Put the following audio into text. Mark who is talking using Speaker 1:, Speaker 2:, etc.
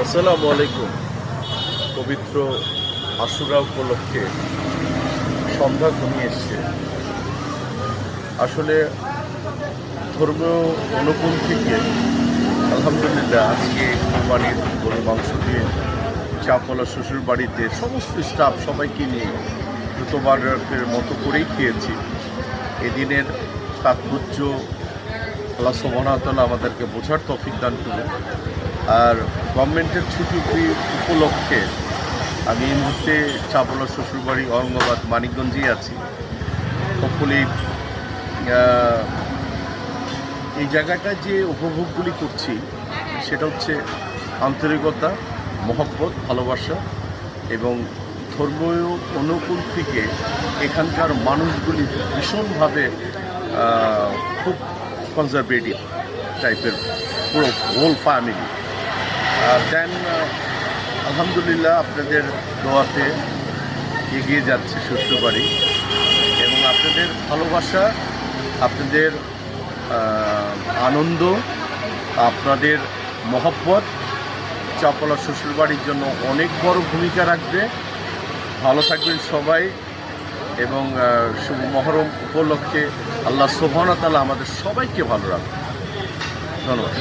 Speaker 1: আসসালামু আলাইকুম। পবিত্র আশুরা উপলক্ষে সন্ধ্যা ঘনিয়ে এসছে। আসলে ধর্মীয় অনুকূল থেকে আলহামদুলিল্লাহ আজকে কোরবানির গরুর মাংস দিয়ে চাপলা শ্বশুর বাড়িতে সমস্ত স্টাফ সবাইকে নিয়ে দ্রুতবারের মতো করেই খেয়েছি। এদিনের তাৎপর্য আল্লাহ সুবহানাহু ওয়া তাআলা আমাদেরকে বোঝার তৌফিক দান করুন। আর গভর্নমেন্টের ছুটি উপলক্ষে আমি এই মুহূর্তে চাপলা শ্বশুরবাড়ি ঔরঙ্গাবাদ মানিকগঞ্জেই আছি। হোপফুলি এই জায়গাটায় যে উপভোগগুলি করছি সেটা হচ্ছে আন্তরিকতা, মহব্বত, ভালোবাসা এবং ধর্মীয় অনুকূল থেকে এখানকার মানুষগুলি ভীষণভাবে খুব কনজারভেটিভ টাইপের, পুরো হোল ফ্যামিলি। দেন আলহামদুলিল্লাহ আপনাদের দোয়াতে এগিয়ে যাচ্ছে শ্বশুরবাড়ি এবং আপনাদের ভালোবাসা, আপনাদের আনন্দ, আপনাদের মহব্বত চাপলা শ্বশুরবাড়ির জন্য অনেক বড় ভূমিকা রাখবে। ভালো থাকবেন সবাই এবং শুভ মহরম উপলক্ষে আল্লাহ সুবহানাহু ওয়া তাআলা আমাদের সবাইকে ভালো রাখবে। ধন্যবাদ।